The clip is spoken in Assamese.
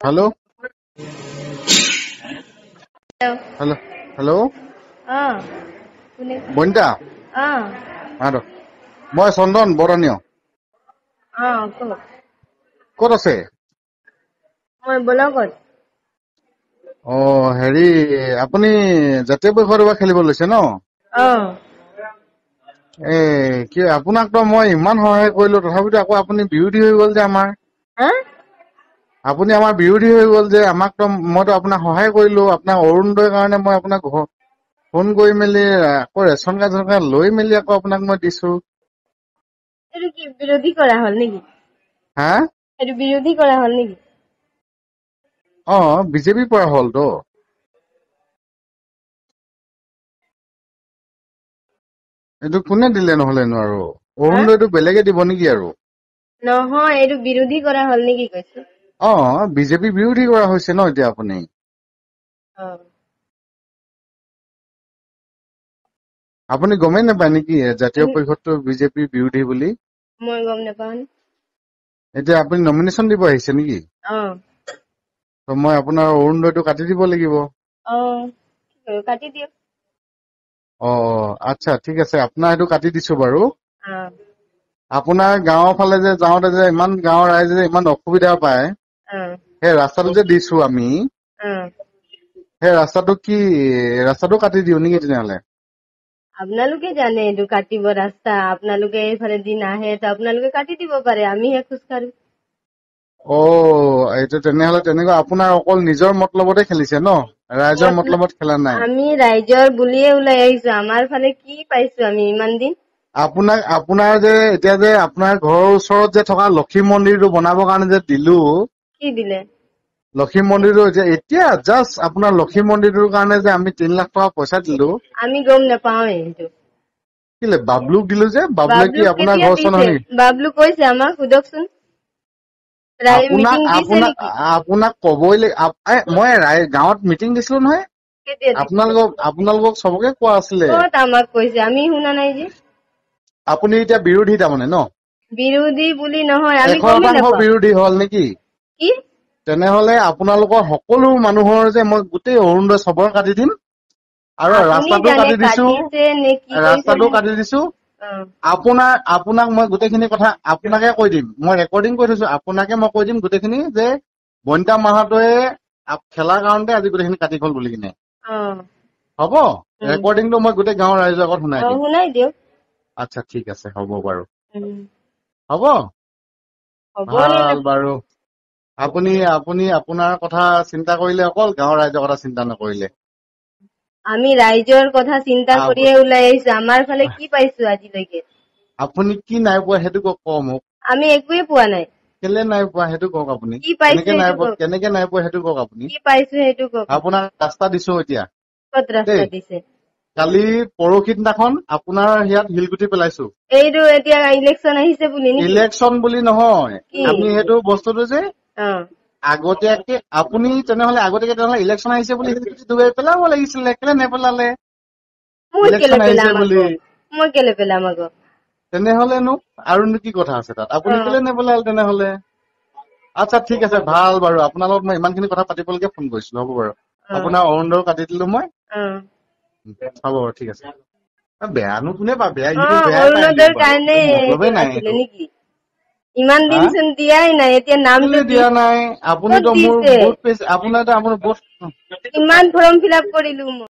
Hello? Hello. Hello? Hello? Kune? Bonita? Ado. Moi Sondon Boranio. Kok. Kot ase? Moi Bolagot. Heri, apuni জাতীয় পৰীক্ষাৰ বাবে খেলিব লৈছে ন? কি আপোনাক তো মই ইমান সহায় কৰিলো তথাপিতো আকৌ আপুনি বিৰোধী হৈ গ'ল যে আমাৰ। আপুনি আমাৰ বিৰোধী হৈ গ'ল যে আমাক তো মইতো আপোনাক সহায় কৰিলো আপোনাক অৰুণোদয়ৰ কাৰণে মই আপোনাক ফোন কৰি মেলি আকৌ ৰেচন কাৰ্ড লৈ মেলি আকৌ আপোনাক মই দিছো। এইটো কি বিৰোধী কৰা হল নেকি? হা? এইটো বিৰোধী কৰা হল নেকি? বিজেপিৰ পৰা হ'ল তো। এইটো কোনে দিলে নহলেনো আৰু অৰুণোদয়টো বেলেগে দিব নেকি আৰু? নহয় এইটো বিৰোধী কৰা হল নেকি কৈছো? বিজেপি বিৰোধী কৰা হৈছে ন এতিয়া আপুনি। আপুনি গমেই নাপায় নেকি জাতীয় পৰিষদটো বিজেপিৰ বিৰোধী বুলি? মই গম নাপাওঁ। এতিয়া আপুনি নমিনেশ্যন দিব আহিছে নেকি? তো মই আপোনাৰ অৰুণোদয়টো কাটি দিব লাগিব। কাটি দিয়ক। আচ্ছা ঠিক আছে আপোনাৰ এইটো কাটি দিছো বাৰু। আপোনাৰ গাঁৱৰ ফালে যে যাওঁতে যে ইমান গাঁৱৰ ৰাইজে যে ইমান অসুবিধা পায় সেই ৰাস্তাটো যে দিছো আমি সেই ৰাস্তাটো কাটি দিও নেকি তেনেহলে? আপোনালোকে জানে এইটো কাটিব ৰাস্তা আপোনালোকে এইফালে দিন আহে তো আপোনালোকে কাটি দিব পাৰে আমিহে খোজ কাঢ়ো। এইটো তেনেহলে তেনেকুৱা আপোনাৰ অকল নিজৰ মতলবতে খেলিছে ন? ৰাইজৰ মতলবত খেলা নাই। আমি ৰাইজৰ বুলিয়ে ওলাই আহিছো আমাৰ ফালে কি পাইছো আমি ইমান দিন? আপোনাৰ যে এতিয়া যে আপোনাৰ ঘৰৰ ওচৰত যে থকা লক্ষী মন্দিৰটো বনাবৰ কাৰণে যে দিলো। কি দিলে? লক্ষী মন্দিৰটো এতিয়া জাষ্ট আপোনাৰ লক্ষী মন্দিৰটোৰ কাৰণে যে আমি 3 লাখ টকা পইচা দিলো। আমি গম নাপাওঁ এইটো। কিলে বাবলুক দিলো যে বাবলুৱে কি বাবলুক আপোনাৰ কেতিয়া ঘৰ ওচৰ দিছে? নহয় নেকি? বাবলু কৈছে আমাক সোধকচোন। দিছে নেকি? আপোনাক কবই মই গাঁৱত মিটিং দিছিলো নহয়। কেতিয়া দিছে? আপোনালোকক চবকে কোৱা আছিলে। ক'ত আমাক কৈছে আমি শুনা নাই যে। আপুনি এতিয়া বিৰোধী তাৰমানে ন? বিৰোধী বুলি নহয় আমি 100% বিৰোধী হল নেকি? কি? তেনেহলে আপোনালোকৰ সকলো মানুহৰ যে মই গোটেই অৰুণোদয় চবৰ কাটি দিম আৰু ৰাস্তাটো কাটি দিছো। ৰাস্তাটো কাটি দিছো। আপোনাক মই গোটেইখিনি কথা আপোনাকে কৈ দিম। মই ৰেকৰ্ডিং কৰি থৈছো আপোনাকে মই কৈ দিম গোটেইখিনি যে বনিতা মাহাতোৱে খেলাৰ কাৰণতে আজি গোটেইখিনি কাটি গল বুলি কিনে। হ'ব ৰেকৰ্ডিংটো মই গোটেই গাঁৱৰ ৰাইজৰ আগত শুনাই দিম। শুনাই দিয়ক। আচ্ছা ঠিক আছে হ'ব বাৰু। হ'ব হ'ব ভাল বাৰু। আপুনি আপোনাৰ কথা চিন্তা কৰিলে অকল গাঁৱৰ ৰাইজৰ কথা চিন্তা নকৰিলে। আমি ৰাইজৰ কথা চিন্তা কৰিয়ে ওলাই আহিছো আমাৰ ফালে কি পাইছো আজিলৈকে? আপুনি কি নাই পোৱা সেইটো কওক মোক। আমি একোৱে পোৱা নাই। কেলে নাই পোৱা সেইটো কওক আপুনি। কি পাইছো কেনেকে নাই পোৱা সেইটো কওক আপুনি। কি পাইছো সেইটো কওক। আপোনাক ৰাস্তা দিছো এতিয়া। ক'ত ৰাস্তা দিছে? কালি পৰহি দিনাখন আপোনাৰ ইয়াত শিলগুটি পেলাইছো। এইটো এতিয়া ইলেকশ্যন আহিছে বুলি নেকি? ইলেকশ্যন বুলি নহয় আপুনি সেইটো বস্তুটো যে আগতীয়াকে আপুনি তেনেহলে ইলেকশ্যন আহিছে বুলি ডুবাই পেলাব লাগিছিলে। কেলে নেপেলালে? ইলেকশ্যন আহিছে বুলি। মই কেলে পেলাম আকৌ? তেনেহলেনো আৰুনো কি কথা আছে তাত? আপুনি কেলে নেপেলালে তেনেহলে? আচ্ছা ঠিক আছে ভাল বাৰু আপোনাৰ লগত মই ইমানখিনি কথা পাতিবলৈকে ফোন কৰিছিলো। হ'ব বাৰু আপোনাৰ অৰুণোদয় কাটি দিলো মই। হ'ব বাৰু ঠিক আছে। বেয়ানো কোনে পায়? বেয়া ইটো বেয়াই পায় মতলবেই নাই নেকি? ইমান দিন চোন দিয়াই নাই এতিয়া নামটো দিয়া নাই। আপুনিতো মোৰ বুথ আপোনাৰ ইমান ফৰ্ম ফিল আপ কৰিলো মই।